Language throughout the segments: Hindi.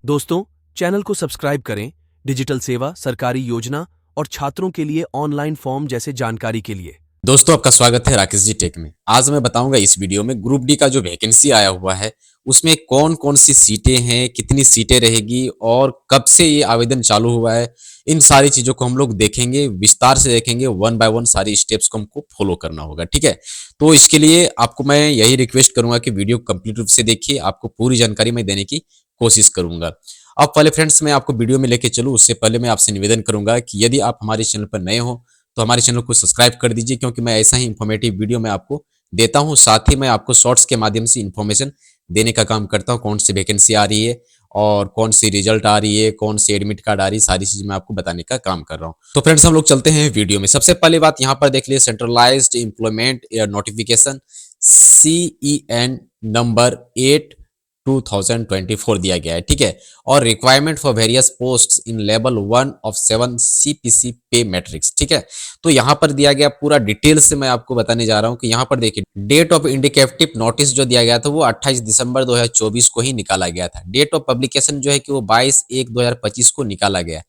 दोस्तों, चैनल को सब्सक्राइब करें डिजिटल सेवा, सरकारी योजना और छात्रों के लिए ऑनलाइन फॉर्म जैसे जानकारी के लिए। दोस्तों, आपका स्वागत है राकेश जी टेक में। आज मैं बताऊंगा इस वीडियो में ग्रुप डी का जो वैकेंसी आया हुआ है उसमें कौन कौन सी सीटें हैं, कितनी सीटें रहेगी और कब से ये आवेदन चालू हुआ है। इन सारी चीजों को हम लोग देखेंगे, विस्तार से देखेंगे, वन बाय वन सारी स्टेप्स को हमको फॉलो करना होगा। ठीक है, तो इसके लिए आपको मैं यही रिक्वेस्ट करूंगा कि वीडियो कंप्लीट रूप से देखिए, आपको पूरी जानकारी मैं देने की कोशिश करूंगा। अब पहले फ्रेंड्स, मैं आपको वीडियो में लेके चलूँ उससे पहले मैं आपसे निवेदन करूंगा कि यदि आप हमारे चैनल पर नए हो तो हमारे चैनल को सब्सक्राइब कर दीजिए, क्योंकि मैं ऐसा ही इंफॉर्मेटिव वीडियो मैं आपको देता हूं। साथ ही मैं आपको शॉर्ट्स के माध्यम से इंफॉर्मेशन देने का काम करता हूं, कौन सी वैकेंसी आ रही है और कौन सी रिजल्ट आ रही है, कौन सी एडमिट कार्ड आ रही है, सारी चीज मैं आपको बताने का काम कर रहा हूं। तो फ्रेंड्स, हम लोग चलते हैं वीडियो में। सबसे पहली बात यहाँ पर देख लीजिए, centralised employment notification CEN number 8 2024 दिया गया है। ठीक है, और requirement for various posts in level 1 of 7 CPC पे मैट्रिक्स। ठीक है, तो यहाँ पर दिया गया पूरा डिटेल से मैं आपको बताने जा रहा हूँ कि यहाँ पर देखिए, डेट ऑफ इंडिकेटिव नोटिस जो दिया गया था वो 28 दिसंबर 2024 को ही निकाला गया था। डेट ऑफ पब्लिकेशन जो है कि वो 22/1/2025 को निकाला गया।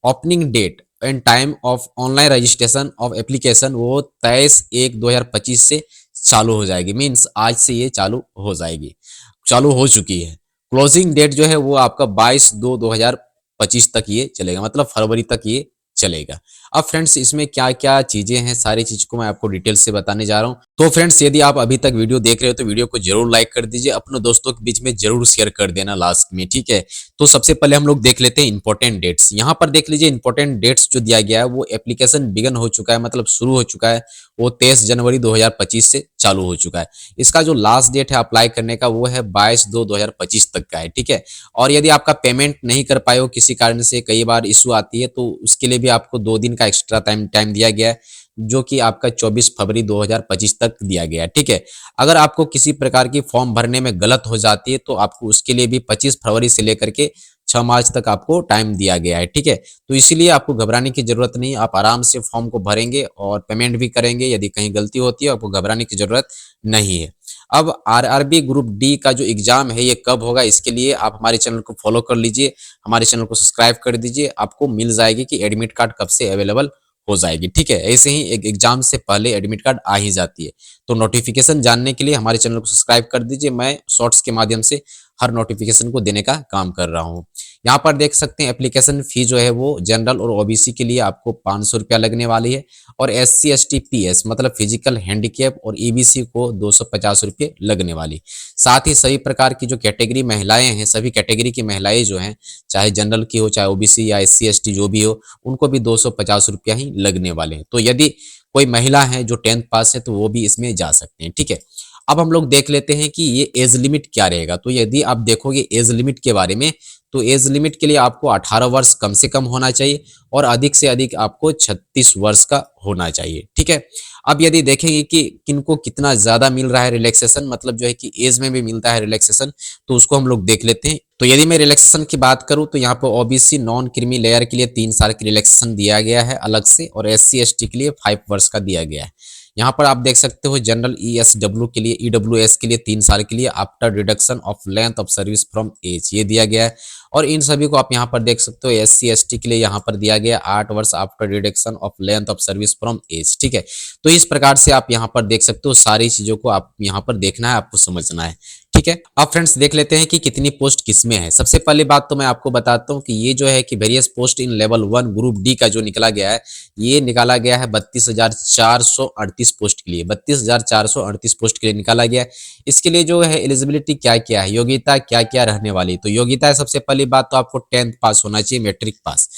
Opening date and time of online registration of application वो 23/1/2025 से चालू हो जाएगी। मीन्स आज से ये चालू हो चुकी है। क्लोजिंग डेट जो है वो आपका 22/2/2025 तक ये चलेगा, मतलब फरवरी तक ये चलेगा। अब फ्रेंड्स, इसमें क्या क्या चीजें हैं, सारी चीज को मैं आपको डिटेल से बताने जा रहा हूं। तो फ्रेंड्स, यदि आप अभी तक वीडियो देख रहे हो तो वीडियो को जरूर लाइक कर दीजिए, अपने दोस्तों के बीच में जरूर शेयर कर देना लास्ट में। ठीक है, तो सबसे पहले हम लोग देख लेते हैं इंपॉर्टेंट डेट्स। यहाँ पर देख लीजिए, इंपॉर्टेंट डेट्स जो दिया गया है वो एप्लीकेशन बिगन हो चुका है, मतलब शुरू हो चुका है, वो 23 जनवरी 2025 से चालू हो चुका है। इसका जो लास्ट डेट है अप्लाई करने का वो है 22/2/2025 तक का है। ठीक है, और यदि आपका पेमेंट नहीं कर पाए हो किसी कारण से, कई बार इशू आती है, तो उसके लिए भी आपको 2 दिन का एक्स्ट्रा टाइम दिया गया है, जो कि आपका 24 फरवरी 2025 तक दिया गया है। ठीक है, अगर आपको किसी प्रकार की फॉर्म भरने में गलत हो जाती है तो आपको उसके लिए भी 25 फरवरी से लेकर के 6 मार्च तक आपको टाइम दिया गया है। ठीक है, तो इसीलिए आपको घबराने की जरूरत नहीं, आप आराम से फॉर्म को भरेंगे और पेमेंट भी करेंगे। यदि कहीं गलती होती है आपको घबराने की जरूरत नहीं है। अब RRB ग्रुप डी का जो एग्जाम है ये कब होगा, इसके लिए आप हमारे चैनल को फॉलो कर लीजिए, हमारे चैनल को सब्सक्राइब कर दीजिए, आपको मिल जाएगी कि एडमिट कार्ड कब से अवेलेबल हो जाएगी। ठीक है, ऐसे ही एक एग्जाम से पहले एडमिट कार्ड आ ही जाती है। तो नोटिफिकेशन जानने के लिए हमारे चैनल को सब्सक्राइब कर दीजिए, मैं शॉर्ट्स के माध्यम से हर नोटिफिकेशन को देने का काम कर रहा हूँ। यहाँ पर देख सकते हैं एप्लीकेशन फी जो है वो जनरल और OBC के लिए आपको 500 रुपया लगने वाली है, और SC ST PS मतलब फिजिकल हैंडीकैप और EBC को 250 रुपये लगने वाली। साथ ही सभी प्रकार की जो कैटेगरी महिलाएं हैं, सभी कैटेगरी की महिलाएं जो हैं, चाहे जनरल की हो, चाहे OBC या SC ST जो भी हो, उनको भी 250 रुपया ही लगने वाले हैं। तो यदि कोई महिला है जो 10th पास है तो वो भी इसमें जा सकते हैं। ठीक है, अब हम लोग देख लेते हैं कि ये एज लिमिट क्या रहेगा। तो यदि आप देखोगे एज लिमिट के बारे में, तो एज लिमिट के लिए आपको 18 वर्ष कम से कम होना चाहिए और अधिक से अधिक आपको 36 वर्ष का होना चाहिए। ठीक है, अब यदि देखेंगे कि किनको कितना ज्यादा मिल रहा है रिलैक्सेशन, मतलब जो है कि एज में भी मिलता है रिलैक्सेशन, तो उसको हम लोग देख लेते हैं। तो यदि मैं रिलैक्सेशन की बात करूं तो यहाँ पर OBC नॉन क्रीमी लेयर के लिए 3 साल की रिलैक्सेशन दिया गया है अलग से, और SC ST के लिए 5 वर्ष का दिया गया है। यहाँ पर आप देख सकते हो जनरल ESW के लिए, EWS के लिए 3 साल के लिए after reduction of length of service from age ये दिया गया है। और इन सभी को आप यहाँ पर देख सकते हो, SC ST के लिए यहाँ पर दिया गया 8 वर्ष after reduction of length of service from age. ठीक है, तो इस प्रकार से आप यहाँ पर देख सकते हो, सारी चीजों को आप यहाँ पर देखना है, आपको समझना है। ठीक है, अब फ्रेंड्स देख लेते हैं कि कितनी पोस्ट किसमें है। सबसे पहली बात तो मैं आपको बताता हूँ कि ये जो है कि various post in level 1 group D का जो निकला गया है, ये निकाला गया है 32,438 पोस्ट के लिए, 32,438 पोस्ट के लिए निकाला गया है। इसके लिए जो है एलिजिबिलिटी क्या क्या है, योग्यता क्या क्या रहने वाली, तो योग्यता है सबसे पहली बात तो आपको 10th पास होना चाहिए, मैट्रिक पास,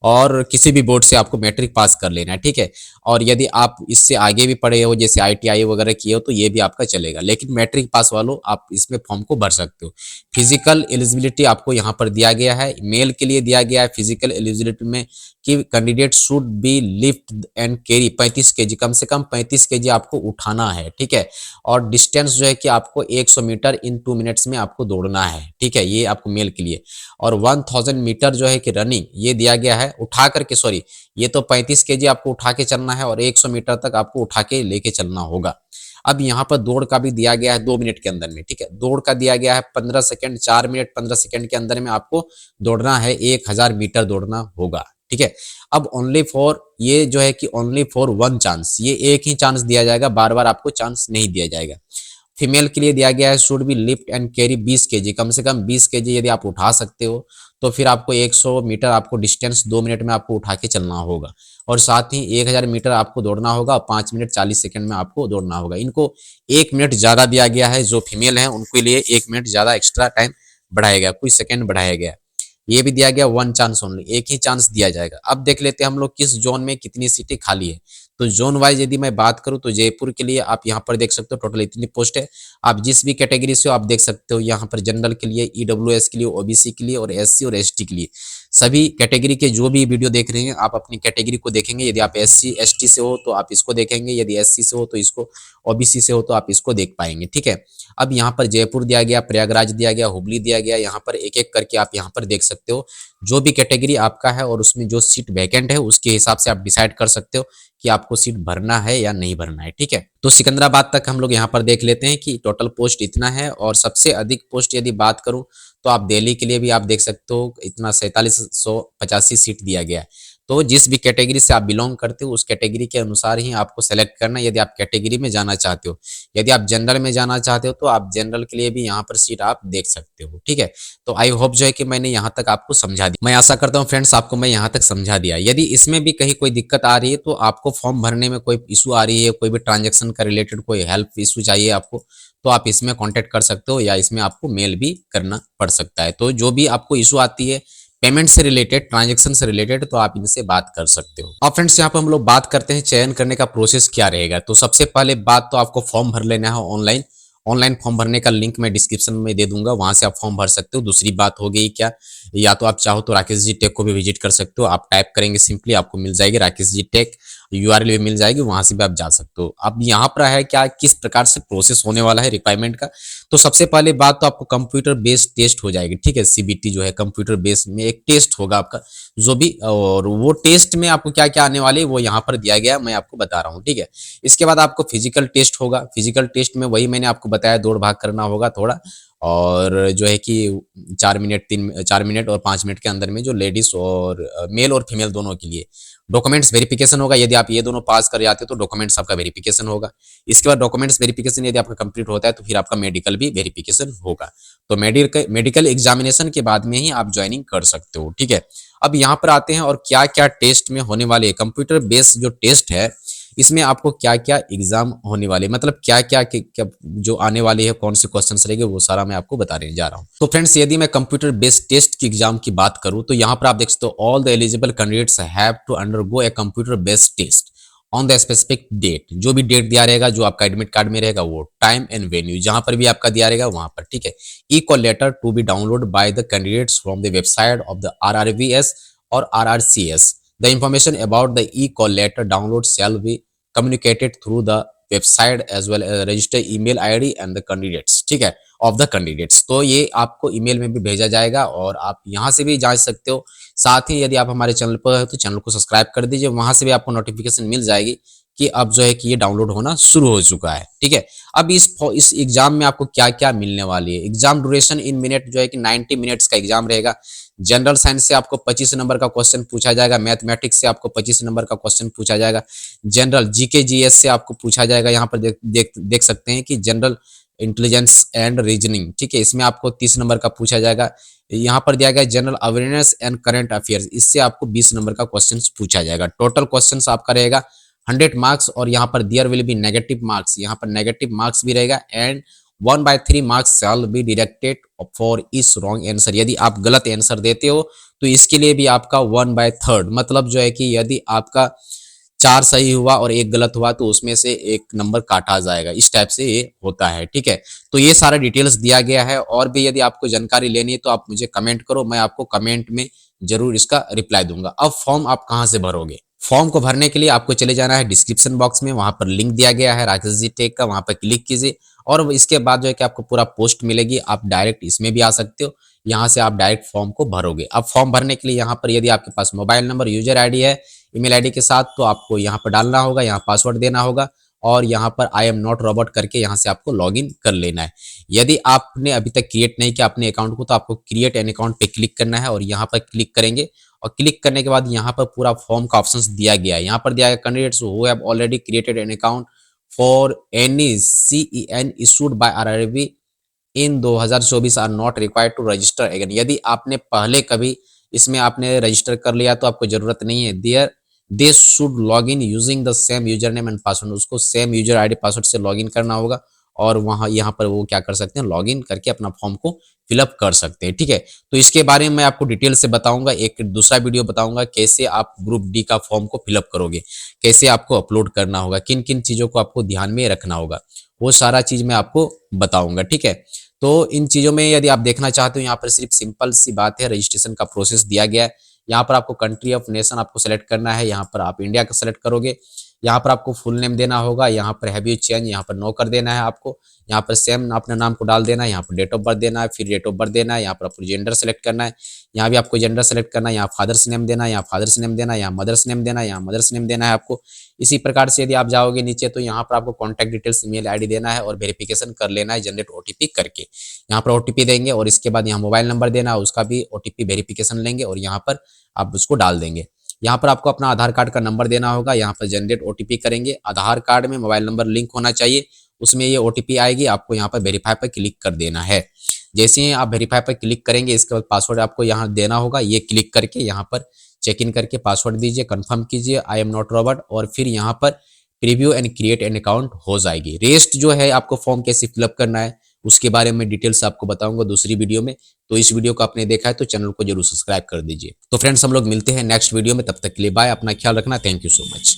और किसी भी बोर्ड से आपको मैट्रिक पास कर लेना है। ठीक है, और यदि आप इससे आगे भी पढ़े हो, जैसे ITI वगैरह किए हो, तो ये भी आपका चलेगा, लेकिन मैट्रिक पास वालों आप इसमें फॉर्म को भर सकते हो। फिजिकल एलिजिबिलिटी आपको यहाँ पर दिया गया है, मेल के लिए दिया गया है फिजिकल एलिजिबिलिटी में कि candidate should be lift and carry 35 kg, कम से कम 35 kg आपको उठाना है। ठीक है, और डिस्टेंस जो है कि आपको 100 मीटर इन 2 मिनट्स में आपको दौड़ना है। ठीक है, ये आपको मेल के लिए, और 1000 मीटर जो है कि रनिंग ये दिया गया है, उठा करके, सॉरी, ये तो 35 kg आपको उठा के चलना है और 100 मीटर तक आपको उठा के लेके चलना होगा। अब यहाँ पर दौड़ का भी दिया गया है 2 मिनट के अंदर में, ठीक है। दौड़ का दिया गया है 15 सेकंड, 4 मिनट 15 सेकंड के अंदर में आपको दौड़ना है, 1000 मीटर दौड़ना होगा, ठीक है। अब ओनली फॉर ये जो है कि ओनली फॉर वन चांस, ये एक ही चांस दिया जाएगा, बार बार आपको चांस नहीं दिया जाएगा। फीमेल के लिए दिया गया है should be lift and carry 20 KG, कम से कम 20 केजी यदि आप उठा सकते हो तो फिर आपको 100 मीटर आपको डिस्टेंस 2 मिनट में आपको उठा के चलना होगा, और साथ ही 1000 मीटर आपको दौड़ना होगा, 5 मिनट 40 सेकंड में आपको दौड़ना होगा। इनको 1 मिनट ज़्यादा दिया गया है, जो फीमेल है उनके लिए 1 मिनट ज़्यादा एक्स्ट्रा टाइम बढ़ाया गया, कुछ सेकंड बढ़ाया गया। ये भी दिया गया वन चांस ओनली, एक ही चांस दिया जाएगा। अब देख लेते हैं हम लोग किस जोन में कितनी सीटें खाली है। तो जोन वाइज यदि मैं बात करूं तो जयपुर के लिए आप यहां पर देख सकते हो टोटल इतनी पोस्ट है। आप जिस भी कैटेगरी से हो आप देख सकते हो, यहां पर जनरल के लिए, ईडब्ल्यूएस के लिए, ओबीसी के लिए और एससी और एसटी के लिए, सभी कैटेगरी के जो भी वीडियो देख रहे हैं आप अपनी कैटेगरी को देखेंगे। यदि आप एससी एसटी से हो तो आप इसको देखेंगे, यदि एससी से हो तो इसको, ओबीसी से हो तो आप इसको देख पाएंगे, ठीक है। अब यहाँ पर जयपुर दिया गया, प्रयागराज दिया गया, हुबली दिया गया, यहाँ पर एक एक करके आप यहाँ पर देख सकते हो जो भी कैटेगरी आपका है और उसमें जो सीट वैकेंट है उसके हिसाब से आप डिसाइड कर सकते हो कि आपको सीट भरना है या नहीं भरना है, ठीक है। तो सिकंदराबाद तक हम लोग यहाँ पर देख लेते हैं कि टोटल पोस्ट इतना है, और सबसे अधिक पोस्ट यदि बात करूँ तो आप दिल्ली के लिए भी आप देख सकते हो इतना 4785 सीट दिया गया है। तो जिस भी कैटेगरी से आप बिलोंग करते हो उस कैटेगरी के अनुसार ही आपको सेलेक्ट करना है, यदि आप कैटेगरी में जाना चाहते हो। यदि आप जनरल में जाना चाहते हो तो आप जनरल के लिए भी यहाँ पर सीट आप देख सकते हो, ठीक है। तो आई होप जो है कि मैंने यहाँ तक आपको समझा दिया। मैं आशा करता हूँ फ्रेंड्स आपको मैं यहाँ तक समझा दिया। यदि इसमें भी कहीं कोई दिक्कत आ रही है तो आपको फॉर्म भरने में कोई इशू आ रही है, कोई भी ट्रांजेक्शन का रिलेटेड कोई हेल्प इशू चाहिए आपको, तो आप इसमें कांटेक्ट कर सकते हो, या इसमें आपको मेल भी करना पड़ सकता है। तो जो भी आपको इशू आती है पेमेंट से रिलेटेड, ट्रांजैक्शन से रिलेटेड, तो आप इनसे बात कर सकते हो। अब फ्रेंड्स यहाँ पर हम लोग बात करते हैं चयन करने का प्रोसेस क्या रहेगा। तो सबसे पहले बात तो आपको फॉर्म भर लेना है ऑनलाइन। ऑनलाइन फॉर्म भरने का लिंक मैं डिस्क्रिप्शन में दे दूंगा, वहां से आप फॉर्म भर सकते हो। दूसरी बात हो गई क्या, या तो आप चाहो तो राकेश जी टेक को भी विजिट कर सकते हो। आप टाइप करेंगे सिंपली आपको मिल जाएगी राकेश जी टेक, यूआरएल भी मिल जाएगी, वहां से भी आप जा सकते हो। अब यहाँ पर है क्या, किस प्रकार से प्रोसेस होने वाला है रिक्वायरमेंट का। तो सबसे पहले बात तो आपको कंप्यूटर बेस्ड टेस्ट हो जाएगी, ठीक है। सीबीटी जो है कंप्यूटर बेस्ड में एक टेस्ट होगा आपका जो भी, और वो टेस्ट में आपको क्या क्या आने वाले है वो यहाँ पर दिया गया, मैं आपको बता रहा हूँ, ठीक है। इसके बाद आपको फिजिकल टेस्ट होगा। फिजिकल टेस्ट में वही मैंने आपको बताया, दौड़ भाग करना होगा थोड़ा, और जो है कि 4 मिनट और 5 मिनट के अंदर में जो लेडीज और मेल और फीमेल दोनों के लिए डॉक्यूमेंट्स वेरिफिकेशन होगा। यदि आप ये दोनों पास कर जाते हो तो डॉक्यूमेंट्स आपका वेरिफिकेशन होगा। इसके बाद डॉक्यूमेंट्स वेरिफिकेशन यदि आपका कंप्लीट होता है तो फिर आपका मेडिकल भी वेरिफिकेशन होगा। तो मेडिकल एग्जामिनेशन के बाद में ही आप ज्वाइनिंग कर सकते हो, ठीक है। अब यहाँ पर आते हैं और क्या क्या टेस्ट में होने वाले कंप्यूटर बेस्ड जो टेस्ट है इसमें आपको क्या क्या एग्जाम होने वाले, मतलब क्या क्या जो आने वाली है, कौन से क्वेश्चंस रहेंगे, वो सारा मैं आपको बताने जा रहा हूँ। तो फ्रेंड्स यदि मैं कंप्यूटर बेस्ड टेस्ट की एग्जाम की बात करूँ तो यहाँ पर आप देख सकते हो all the eligible candidates have to undergo a computer based test on the specific date. जो भी डेट दिया रहेगा, जो आपका एडमिट कार्ड में रहेगा, वो टाइम एंड वेन्यू जहां पर भी आपका दिया रहेगा वहां पर, ठीक है। E call letter to be download by the candidates from the website of the RRVS और RRCS। The information about the e-call letter download shall be communicated through the website as well as register email ID and the candidates, ठीक है, of the candidates। तो ये आपको ईमेल में भी भेजा जाएगा और आप यहाँ से भी जांच सकते हो। साथ ही यदि आप हमारे चैनल पर है तो चैनल को सब्सक्राइब कर दीजिए, वहां से भी आपको नोटिफिकेशन मिल जाएगी कि अब जो है कि ये डाउनलोड होना शुरू हो चुका है, ठीक है। अब इस एग्जाम में आपको क्या क्या मिलने वाली है। एग्जाम ड्यूरेशन इन मिनट जो है कि 90 मिनट्स का एग्जाम रहेगा। जनरल साइंस से आपको 25 नंबर का क्वेश्चन पूछा जाएगा, मैथमेटिक्स से आपको 25 नंबर का क्वेश्चन पूछा जाएगा, जनरल जीके जीएस से आपको पूछा जाएगा। यहाँ पर देख सकते हैं कि जनरल इंटेलिजेंस एंड रीजनिंग, ठीक है, इसमें आपको 30 नंबर का पूछा जाएगा। यहाँ पर दिया गया general awareness and current affairs, इससे आपको 20 नंबर का क्वेश्चन पूछा जाएगा। टोटल क्वेश्चन आपका रहेगा 100 मार्क्स, और यहाँ पर there will be negative marks, यहाँ पर नेगेटिव मार्क्स भी रहेगा। And 1/3 marks shall be deducted for each wrong answer. यदि आप गलत आंसर देते हो तो इसके लिए भी आपका 1/3, मतलब जो है कि यदि आपका 4 सही हुआ और 1 गलत हुआ तो उसमें से 1 नंबर काटा जाएगा। इस टाइप से ये होता है, ठीक है। तो ये सारा डिटेल्स दिया गया है, और भी यदि आपको जानकारी लेनी है तो आप मुझे कमेंट करो, मैं आपको कमेंट में जरूर इसका रिप्लाई दूंगा। अब फॉर्म आप कहाँ से भरोगे। फॉर्म को भरने के लिए आपको चले जाना है डिस्क्रिप्शन बॉक्स में, वहां पर लिंक दिया गया है राकेश जी टेक का, वहां पर क्लिक कीजिए और इसके बाद जो है कि आपको पूरा पोस्ट मिलेगी। आप डायरेक्ट इसमें भी आ सकते हो, यहाँ से आप डायरेक्ट फॉर्म को भरोगे। अब फॉर्म भरने के लिए यहाँ पर यदि आपके पास मोबाइल नंबर, यूजर आईडी है ईमेल आईडी के साथ, तो आपको यहाँ पर डालना होगा, यहाँ पासवर्ड देना होगा और यहाँ पर आई एम नॉट रोबोट करके यहाँ से आपको लॉगिन कर लेना है। यदि आपने अभी तक क्रिएट नहीं किया अपने अकाउंट को तो आपको क्रिएट एन अकाउंट पे क्लिक करना है और यहाँ पर क्लिक करेंगे और क्लिक करने के बाद यहाँ पर पूरा फॉर्म का ऑप्शन दिया गया है। यहाँ पर दिया गया candidates who have already created an account for any CEN issued by RRB in 2024 are not required to register again. यदि आपने पहले कभी इसमें आपने रजिस्टर कर लिया तो आपको जरूरत नहीं है। They should log in using the same user name and password. उसको सेम यूजर ID पासवर्ड से लॉग इन करना होगा और वहां यहाँ पर वो क्या कर सकते हैं, लॉग इन करके अपना फॉर्म को फिलअप कर सकते हैं। ठीक है, तो इसके बारे में मैं आपको डिटेल से बताऊंगा। एक दूसरा वीडियो बताऊंगा कैसे आप ग्रुप डी का फॉर्म को फिलअप करोगे, कैसे आपको अपलोड करना होगा, किन किन चीजों को आपको ध्यान में रखना होगा, वो सारा चीज मैं आपको बताऊंगा। ठीक है, तो इन चीजों में यदि आप देखना चाहते हो यहाँ पर सिर्फ सिंपल सी बात है, रजिस्ट्रेशन का प्रोसेस दिया गया है। यहाँ पर आपको कंट्री ऑफ नेशन आपको सेलेक्ट करना है। यहाँ पर आप इंडिया का सेलेक्ट करोगे। यहाँ पर आपको फुल नेम देना होगा। यहाँ पर हैव यू चेंज, यहाँ पर नो कर देना है आपको। यहाँ पर सेम अपने नाम को डाल देना है। यहाँ पर डेट ऑफ बर्थ देना है, फिर डेट ऑफ बर्थ देना है। यहाँ पर आपको जेंडर सेलेक्ट करना है। यहाँ भी आपको जेंडर सेलेक्ट करना है। यहाँ फादर्स नेम देना है, यहाँ फादर्स नेम देना है, यहाँ मदर्स नेम देना है, यहाँ मदर्स नेम देना है आपको। इसी प्रकार से यदि आप जाओगे नीचे तो यहाँ पर आपको कॉन्टैक्ट डिटेल्स, ईमेल ID देना है और वेरिफिकेशन कर लेना है जनरेट OTP करके। यहाँ पर OTP देंगे और इसके बाद यहाँ मोबाइल नंबर देना है, उसका भी OTP वेरिफिकेशन लेंगे और यहाँ पर आप उसको डाल देंगे। यहाँ पर आपको अपना आधार कार्ड का नंबर देना होगा। यहाँ पर जनरेट OTP करेंगे। आधार कार्ड में मोबाइल नंबर लिंक होना चाहिए, उसमें ये OTP आएगी। आपको यहाँ पर वेरीफाई पर क्लिक कर देना है। जैसे ही आप वेरीफाई पर क्लिक करेंगे इसके बाद पासवर्ड आपको यहाँ देना होगा। ये क्लिक करके यहाँ पर चेक इन करके पासवर्ड दीजिए, कंफर्म कीजिए आई एम नॉट रोबोट और फिर यहाँ पर preview and create an account हो जाएगी। रेस्ट जो है आपको फॉर्म कैसे फिलअप करना है उसके बारे में डिटेल से आपको बताऊंगा दूसरी वीडियो में। तो इस वीडियो को आपने देखा है तो चैनल को जरूर सब्सक्राइब कर दीजिए। तो फ्रेंड्स हम लोग मिलते हैं नेक्स्ट वीडियो में, तब तक के लिए बाय, अपना ख्याल रखना, थैंक यू सो मच।